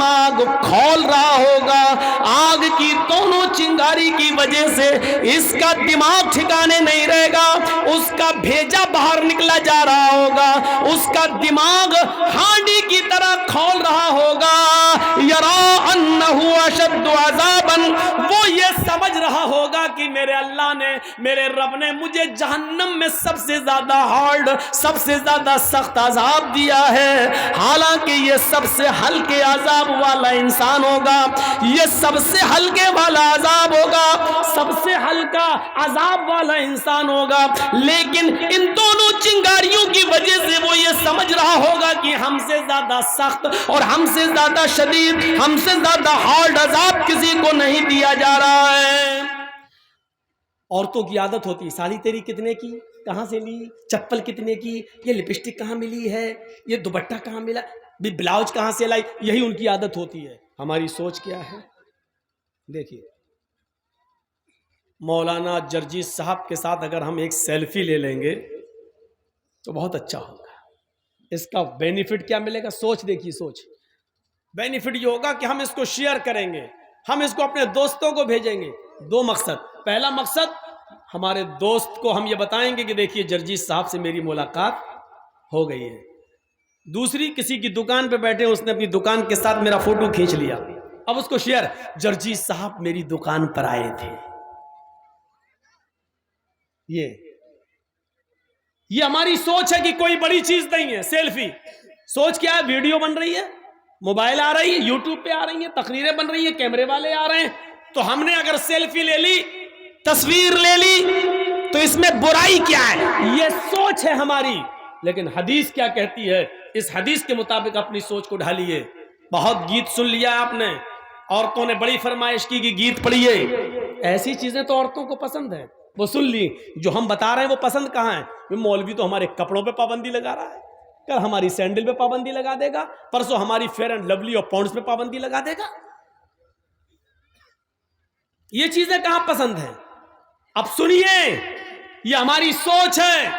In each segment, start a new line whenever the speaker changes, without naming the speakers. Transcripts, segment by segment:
دماغ کھول رہا ہوگا، آگ کی دونوں چنگاری کی وجہ سے اس کا دماغ ٹھکانے نہیں رہے گا، اس کا بھیجا باہر نکلا جا رہا ہوگا، اس کا دماغ ہانڈی کی طرح کھول رہا ہوگا، یرا انہ اشد عذابا، وہ یہ سمجھ رہا ہوگا کہ میرے اللہ نے، میرے رب نے مجھے جہنم میں سب سے زیادہ ہارڈ، سب سے زیادہ سخت عذاب دیا ہے، حالانکہ یہ سب سے ہلکے عذاب والا انسان ہوگا، یہ سب سے ہلکے والا عذاب ہوگا، سب سے ہلکا عذاب والا انسان ہوگا، لیکن ان دونوں چنگاریوں کی وجہ سے وہ یہ سمجھ رہا ہوگا کہ ہم سے زیادہ سخت اور ہم سے زیادہ شدید، ہم سے زیادہ ہارڈ عذاب کسی کو نہیں دیا جا رہا ہے۔ عورتوں کی عادت ہوتی ہے، ساڑی تیری کتنے کی، کہاں سے لی، چپل کتنے کی، یہ لپسٹک کہاں ملی ہے، یہ دوپٹہ کہاں ملا، بلاؤز کہاں سے لائی، یہی ان کی عادت ہوتی ہے۔ ہماری سوچ کیا ہے؟ دیکھیے مولانا جرجیس صاحب کے ساتھ اگر ہم ایک سیلفی لے لیں گے تو بہت اچھا ہوگا۔ اس کا بینیفٹ کیا ملے گا؟ سوچ دیکھیے، سوچ بینیفٹ یہ ہوگا کہ ہم اس کو شیئر کریں گے، ہم اس کو اپنے دوستوں کو بھیجیں گے۔ دو مقصد، پہلا مقصد ہمارے دوست کو ہم یہ بتائیں گے کہ دیکھیے جرجیس صاحب سے میری ملاقات ہو گئی ہے۔ دوسری، کسی کی دکان پہ بیٹھے اس نے اپنی دکان کے ساتھ میرا فوٹو کھینچ لیا، اب اس کو شیئر، جرجیس صاحب میری دکان پر آئے تھے۔ یہ ہماری سوچ ہے کہ کوئی بڑی چیز نہیں ہے سیلفی۔ سوچ کیا ہے؟ ویڈیو بن رہی ہے، موبائل آ رہی ہے، یوٹیوب پہ آ رہی ہیں، تقریریں بن رہی ہیں، کیمرے والے آ رہے ہیں، تو ہم نے اگر سیلفی لے لی، تصویر لے لی، تو اس میں برائی کیا ہے؟ یہ سوچ ہے ہماری۔ لیکن حدیث کیا کہتی ہے؟ اس حدیث کے مطابق اپنی سوچ کو ڈھالیے۔ بہت گیت سن لیا آپ نے، عورتوں نے بڑی فرمائش کی کہ گیت پڑھیے، ایسی چیزیں تو عورتوں کو پسند ہیں، وہ سن لی۔ جو ہم بتا رہے ہیں وہ پسند کہاں ہے؟ مولوی تو ہمارے کپڑوں پہ پابندی لگا رہا ہے، کل ہماری سینڈل پہ پابندی لگا دے گا، پرسوں ہماری فیئر اینڈ لولی اور پونڈز پہ پابندی لگا دے گا۔ یہ چیزیں کہاں پسند ہیں؟ اب سنیے، یہ ہماری سوچ ہے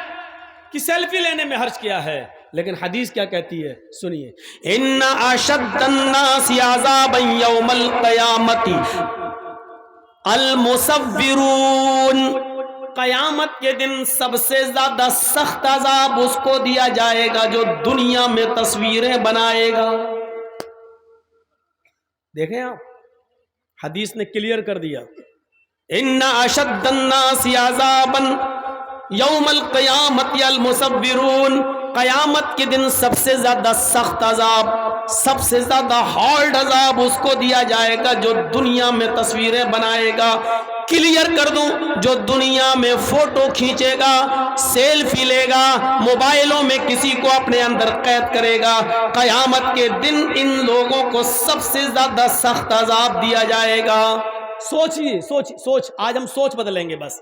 کہ سیلفی لینے میں حرج کیا ہے، لیکن حدیث کیا کہتی ہے؟ سنیے، ان اشد الناس عذابا یوم القیامت المصورون، قیامت کے دن سب سے زیادہ سخت عذاب اس کو دیا جائے گا جو دنیا میں تصویریں بنائے گا۔ دیکھیں آپ، حدیث نے کلیئر کر دیا، ان اشد الناس عذابا یوم القیامت المصورون، قیامت کے دن سب سے زیادہ سخت عذاب، سب سے زیادہ ہارڈ عذاب اس کو دیا جائے گا جو دنیا میں تصویریں بنائے گا۔ کلیئر کر دوں، جو دنیا میں فوٹو کھینچے گا، سیلفی لے گا، موبائلوں میں کسی کو اپنے اندر قید کرے گا، قیامت کے دن ان لوگوں کو سب سے زیادہ سخت عذاب دیا جائے گا۔ سوچیے، سوچ، آج ہم سوچ بدلیں گے بس۔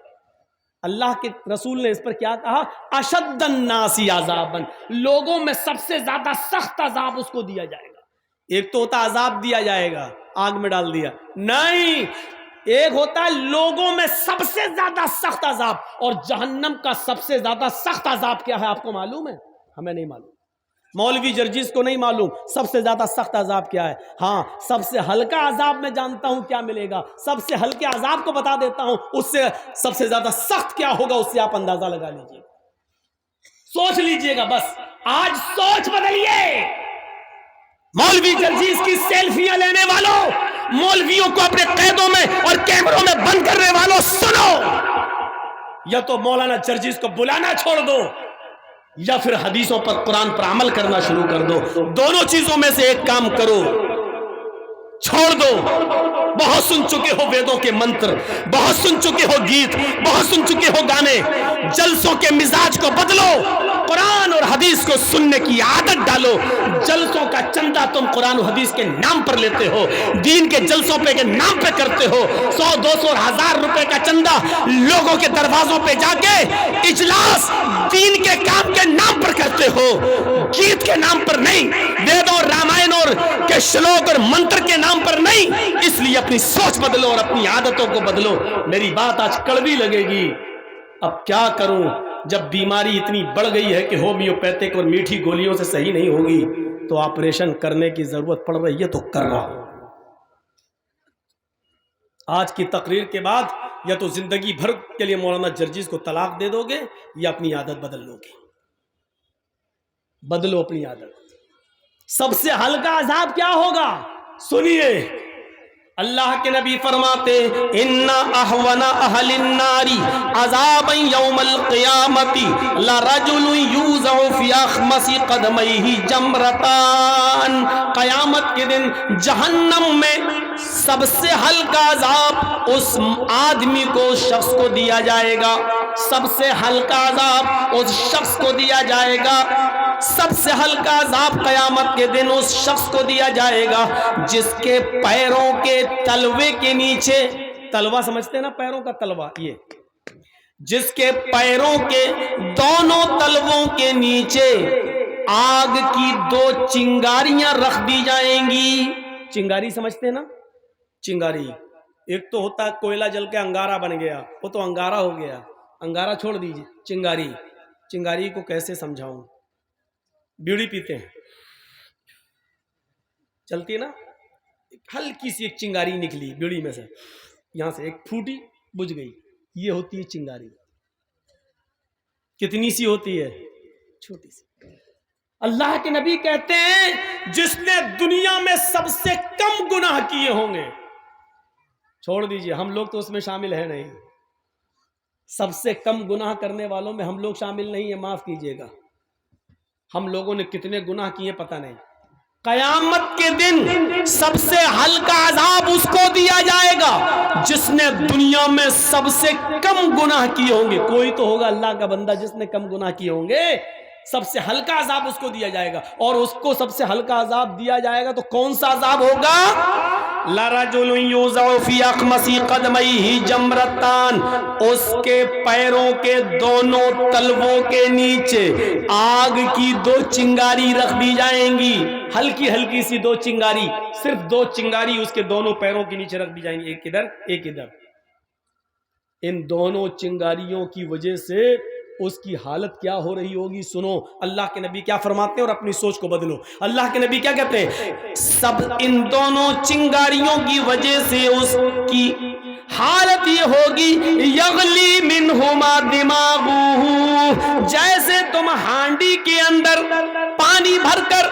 اللہ کے رسول نے اس پر کیا کہا؟ اشد الناس عذابا، لوگوں میں سب سے زیادہ سخت عذاب اس کو دیا جائے گا۔ ایک تو ہوتا عذاب دیا جائے گا، آگ میں ڈال دیا، نہیں، ایک ہوتا ہے لوگوں میں سب سے زیادہ سخت عذاب۔ اور جہنم کا سب سے زیادہ سخت عذاب کیا ہے آپ کو معلوم ہے؟ ہمیں نہیں معلوم، مولوی جرجیس کو نہیں معلوم سب سے زیادہ سخت عذاب کیا ہے۔ ہاں، سب سے ہلکا عذاب میں جانتا ہوں کیا ملے گا، سب سے ہلکے عذاب کو بتا دیتا ہوں، اس سے سب سے زیادہ سخت کیا ہوگا اس سے آپ اندازہ لگا لیجئے، سوچ لیجئے گا بس۔ آج سوچ بدلیے۔ مولوی جرجیس کی سیلفیاں لینے والوں، مولویوں کو اپنے قیدوں میں اور کیمروں میں بند کرنے والوں، سنو، یا تو مولانا جرجیس کو بلانا چھوڑ دو یا پھر حدیثوں پر، قرآن پر عمل کرنا شروع کر دو۔ دونوں چیزوں میں سے ایک کام کرو، چھوڑ دو۔ بہت سن چکے ہو ویدوں کے منتر، بہت سن چکے ہو گیت، بہت سن چکے ہو گانے، جلسوں کے مزاج کو بدلو، قرآن اور حدیث کو سننے کی عادت ڈالو۔ جلسوں کا چندہ تم قرآن و حدیث کے نام پر لیتے ہو، دین کے جلسوں پہ کے نام پہ کرتے ہو، 100 200 اور 1000 روپے کا چندہ لوگوں کے دروازوں پہ جا کے اجلاس دین کے کام کے نام پر کرتے ہو، گیت کے نام پر نہیں، وید اور رامائن اور کے شلوک اور منتر کے نام پر نہیں۔ اس لیے اپنی سوچ بدلو اور اپنی عادتوں کو بدلو۔ میری بات آج کڑوی لگے گی، اب کیا کروں؟ جب بیماری اتنی بڑھ گئی ہے کہ ہومیوپیتھک اور میٹھی گولیوں سے صحیح نہیں ہوگی تو آپریشن کرنے کی ضرورت پڑ رہی ہے تو کر رہا ہوں. آج کی تقریر کے بعد یا تو زندگی بھر کے لیے مولانا جرجیز کو طلاق دے دو گے یا اپنی عادت بدل لو گے. بدلو اپنی عادت. سب سے ہلکا عذاب کیا ہوگا؟ سنیے، اللہ کے نبی فرماتے ان احون اہل النار عذابا یوم القیامت لرجل یوضع فی اخمص قدمیہ جمرتان. قیامت کے دن جہنم میں سب سے ہلکا عذاب اس آدمی کو، اس شخص کو دیا جائے گا. سب سے ہلکا عذاب اس شخص کو دیا جائے گا. سب سے ہلکا عذاب قیامت کے دن اس شخص کو دیا جائے گا جس کے پیروں کے تلوے کے نیچے، تلوا سمجھتے ہیں نا، پیروں کا تلوا، یہ جس کے پیروں کے دونوں تلووں کے نیچے آگ کی 2 چنگاریاں رکھ دی جائیں گی. چنگاری سمجھتے ہیں نا؟ چنگاری ایک تو ہوتا ہے کوئلہ جل کے انگارہ بن گیا، وہ تو انگارہ ہو گیا، انگارہ چھوڑ دیجیے. چنگاری، چنگاری کو کیسے سمجھاؤں؟ بیڑی پیتے ہیں، چلتی ہے نا، ہلکی سی ایک چنگاری نکلی بیڑی میں سے، یہاں سے ایک پھوٹی بجھ گئی، یہ ہوتی ہے چنگاری. کتنی سی ہوتی ہے؟ چھوٹی سی. اللہ کے نبی کہتے ہیں جس نے دنیا میں سب سے کم گناہ کیے ہوں گے، چھوڑ دیجئے ہم لوگ تو اس میں شامل ہیں نہیں، سب سے کم گناہ کرنے والوں میں ہم لوگ شامل نہیں ہیں، معاف کیجئے گا. ہم لوگوں نے کتنے گناہ کیے پتہ نہیں. قیامت کے دن سب سے ہلکا عذاب اس کو دیا جائے گا جس نے دنیا میں سب سے کم گناہ کیے ہوں گے. کوئی تو ہوگا اللہ کا بندہ جس نے کم گناہ کیے ہوں گے، سب سے ہلکا عذاب اس کو دیا جائے گا. اور اس کو سب سے ہلکا عذاب دیا جائے گا تو کون سا عذاب ہوگا؟ لرجل یوضع فی اخمص قدمیہ جمرتان. اس کے پیروں کے دونوں تلووں کے نیچے آگ کی 2 چنگاری رکھ دی جائیں گی. ہلکی ہلکی سی 2 چنگاری، صرف 2 چنگاری اس کے دونوں پیروں کے نیچے رکھ دی جائیں گی، ایک ادھر ایک ادھر. ان دونوں چنگاریوں کی وجہ سے اس کی حالت کیا ہو رہی ہوگی؟ سنو اللہ کے نبی کیا فرماتے ہیں اور اپنی سوچ کو بدلو. اللہ کے نبی کیا کہتے ہیں؟ سب ان دونوں چنگاریوں کی وجہ سے اس کی حالت یہ ہوگی یغلی منہما دماغہ، جیسے تم ہانڈی کے اندر پانی بھر کر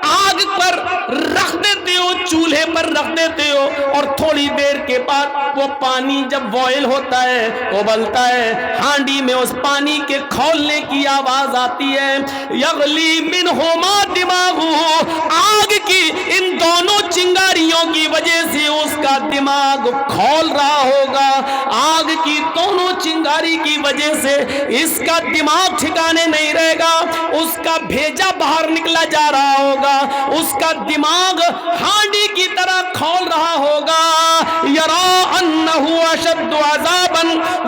آگ پر رکھ دیتے ہو، چولہے پر رکھ دیتے ہو، اور تھوڑی دیر کے بعد وہ پانی جب بوائل ہوتا ہے، ابلتا ہے، ہانڈی میں اس پانی کے کھولنے کی آواز آتی ہے. یغلی منہما دماغہ، آگ کی ان دونوں چنگاریوں کی وجہ سے اس کا دماغ کھول رہا ہوگا. آگ کی دونوں چنگاری کی وجہ سے اس کا دماغ ٹھکانے نہیں رہے گا، اس کا بھیجا باہر نکلا جا رہا ہوگا، اس کا دماغ ہانڈی کی طرح کھول رہا ہوگا. یرا انہ اشد عذابا،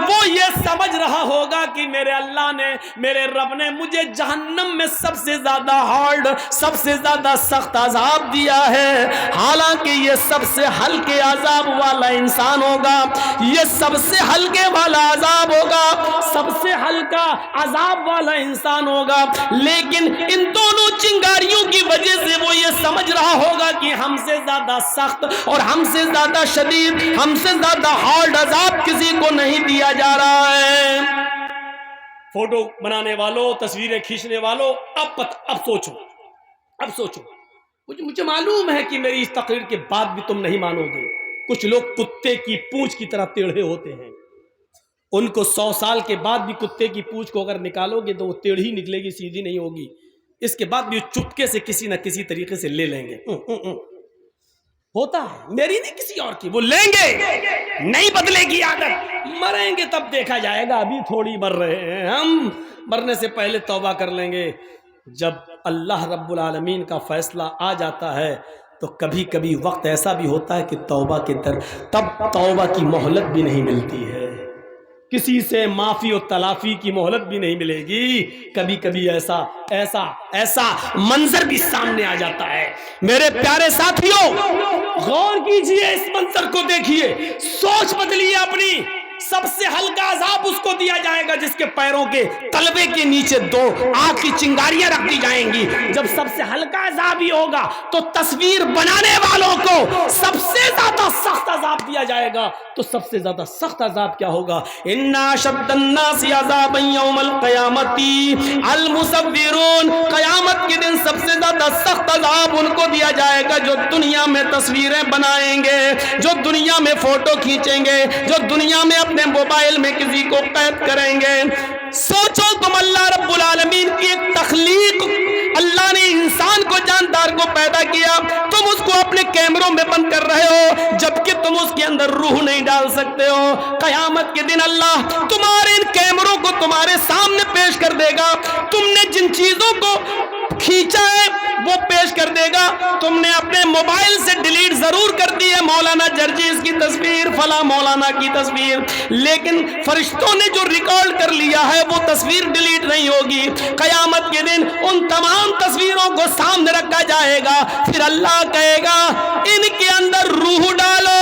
وہ یہ سمجھ رہا ہوگا کہ میرے اللہ نے، میرے رب نے مجھے جہنم میں سب سے زیادہ ہارڈ، سب سے زیادہ سخت عذاب دیا ہے. حالانکہ یہ سب سے ہلکے عذاب والا انسان ہوگا، یہ سب سے ہلکے والا عذاب ہوگا، سب سے ہلکا عذاب والا انسان ہوگا. لیکن ان دونوں چنگاریوں کی وجہ سے وہ یہ سمجھ رہا ہوگا کہ ہم سے زیادہ سخت اور ہم سے زیادہ شدید، ہم سے زیادہ ہارڈ عذاب کسی کو نہیں دیا جا رہا ہے. فوٹو بنانے والوں، تصویریں کھینچنے والوں، اب سوچو. مجھے معلوم ہے کہ میری اس تقریر کے بعد بھی تم نہیں مانو گے. کچھ لوگ کتے کی پونچھ کی طرح ٹیڑھے ہوتے ہیں، ان کو 100 سال کے بعد بھی کتے کی پونچھ کو اگر نکالو گے تو وہ ٹیڑھی نکلے گی، سیدھی نہیں ہوگی. اس کے بعد بھی چپکے سے کسی نہ کسی طریقے سے لے لیں گے. ہوتا ہے، میری نہیں کسی اور کی، وہ لیں گے، نہیں بدلے گی عادت. مریں گے تب دیکھا جائے گا، ابھی تھوڑی مر رہے ہیں ہم، مرنے سے پہلے توبہ کر لیں گے. جب اللہ رب العالمین کا فیصلہ آ جاتا ہے تو کبھی کبھی وقت ایسا بھی ہوتا ہے کہ توبہ کے تب توبہ کی مہلت بھی نہیں ملتی ہے، کسی سے معافی و تلافی کی مہلت بھی نہیں ملے گی. کبھی کبھی ایسا منظر بھی سامنے آ جاتا ہے. میرے پیارے ساتھیوں، غور کیجئے، اس منظر کو دیکھیے، سوچ بدلیے اپنی، سب سے ہلکا عذاب اس کو دیا جائے گا جس کے پیروں کے تلوے کے نیچے 2 آگ کی چنگاریاں رکھ دی جائیں گی. جب سب سے ہلکا عذاب ہی ہوگا تو تصویر بنانے والوں کو سب سے زیادہ سخت عذاب دیا جائے گا. تو سب سے زیادہ سخت عذاب کیا ہوگا؟ ان اشد الناس عذابا یوم القیامت المصورون. قیامت کے دن سب سے زیادہ سخت عذاب ان کو دیا جائے گا جو دنیا میں تصویریں بنائیں گے, جو دنیا میں فوٹو کھینچیں گے, جو دنیا میں اپنے موبائل میں کسی کو قید کریں گے. سوچو تم اللہ رب العالمین کی ایک تخلیق, اللہ نے انسان کو جاندار کو پیدا کیا, تم اس کو اپنے کیمروں میں بند کر رہے ہو جبکہ تم اس کے اندر روح نہیں ڈال سکتے ہو. قیامت کے دن اللہ تمہارے ان کیمروں کو تمہارے سامنے پیش کر دے گا. تم نے جن چیزوں کو کھینچا ہے وہ پیش کر دے گا. تم نے اپنے موبائل سے ڈیلیٹ ضرور کر دی ہے مولانا جرجیز کی تصویر, فلاں مولانا کی تصویر, لیکن فرشتوں نے جو ریکارڈ کر لیا ہے وہ تصویر ڈیلیٹ نہیں ہوگی. قیامت کے دن ان تمام تصویروں کو سامنے رکھا جائے گا. پھر اللہ کہے گا ان کے اندر روح ڈالو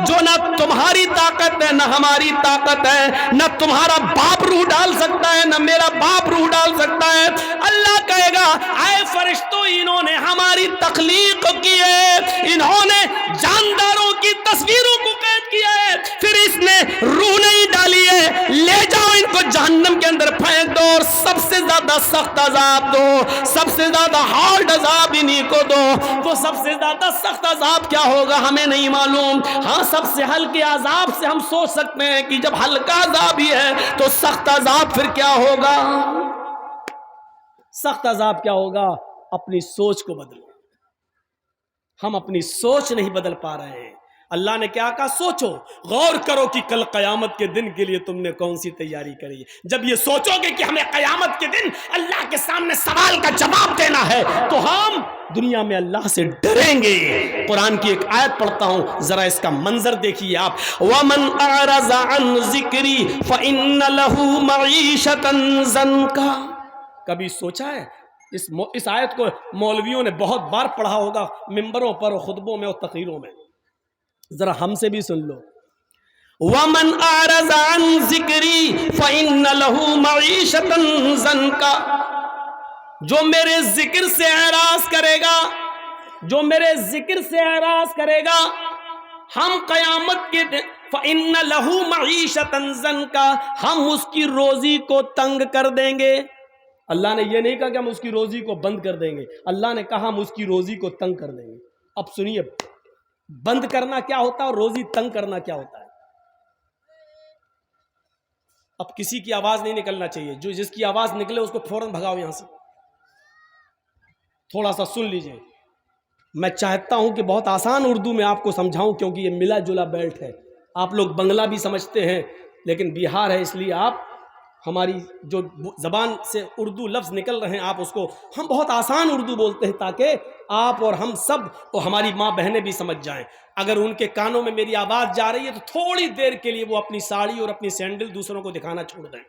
جو نہ تمہاری طاقت ہے نہ ہماری طاقت ہے, نہ تمہارا باپ روح ڈال سکتا ہے نہ میرا باپ روح ڈال سکتا ہے. اللہ کہے گا اے فرشتوں انہوں نے ہماری تخلیق کی ہے, انہوں نے جانداروں کی تصویروں کو قید کیا ہے, پھر اس نے روح نہیں ڈالی ہے, لے جاؤ ان کو جہنم کے اندر پھینک دو اور سب سے زیادہ سخت عذاب دو, سب سے زیادہ ہارڈ عذاب انہی کو دو. وہ سب سے زیادہ سخت عذاب کیا ہوگا ہمیں نہیں معلوم. ہاں سب سے ہلکے عذاب سے ہم سوچ سکتے ہیں کہ جب ہلکا عذاب ہی ہے تو سخت عذاب پھر کیا ہوگا. سخت عذاب کیا ہوگا؟ اپنی سوچ کو بدلو. ہم اپنی سوچ نہیں بدل پا رہے ہیں. اللہ نے کیا کہا؟ سوچو, غور کرو کہ کل قیامت کے دن کے لیے تم نے کون سی تیاری کری. جب یہ سوچو گے کہ ہمیں قیامت کے دن اللہ کے سامنے سوال کا جواب دینا ہے تو ہم دنیا میں اللہ سے ڈریں گے. قرآن کی ایک آیت پڑھتا ہوں, ذرا اس کا منظر دیکھیے آپ. وَمَنْ أَعْرَضَ عَنْ ذِكْرِي فَإِنَّ لَهُ مَعِيشَةً ضَنْكًا. کبھی سوچا ہے اس آیت کو مولویوں نے بہت بار پڑھا ہوگا ممبروں پر اور خطبوں میں اور تقریروں میں, ذرا ہم سے بھی سن لو. وَمَنْ أَعْرَضَ عَنْ ذِكْرِي فَإِنَّ لَهُ مَعِيشَةً ضَنْكًا. جو میرے ذکر سے اعراض کرے گا, جو میرے ذکر سے اعراض کرے گا, ہم قیامت کے دن فَإِنَّ لَهُ مَعِيشَةً ضَنْكًا, ہم اس کی روزی کو تنگ کر دیں گے. اللہ نے یہ نہیں کہا کہ ہم اس کی روزی کو بند کر دیں گے, اللہ نے کہا ہم اس کی روزی کو تنگ کر دیں گے. اب سنیے, بند کرنا کیا ہوتا ہے اور روزی تنگ کرنا کیا ہوتا ہے. اب کسی کی آواز نہیں نکلنا چاہیے, جو جس کی آواز نکلے اس کو فوراً بھگاؤ یہاں سے. تھوڑا سا سن لیجئے. میں چاہتا ہوں کہ بہت آسان اردو میں آپ کو سمجھاؤں کیونکہ یہ ملا جلا بیلٹ ہے. آپ لوگ بنگلہ بھی سمجھتے ہیں لیکن بہار ہے, اس لیے آپ ہماری جو زبان سے اردو لفظ نکل رہے ہیں آپ اس کو ہم بہت آسان اردو بولتے ہیں تاکہ آپ اور ہم سب اور ہماری ماں بہنیں بھی سمجھ جائیں. اگر ان کے کانوں میں میری آواز جا رہی ہے تو تھوڑی دیر کے لیے وہ اپنی ساڑی اور اپنی سینڈل دوسروں کو دکھانا چھوڑ دیں.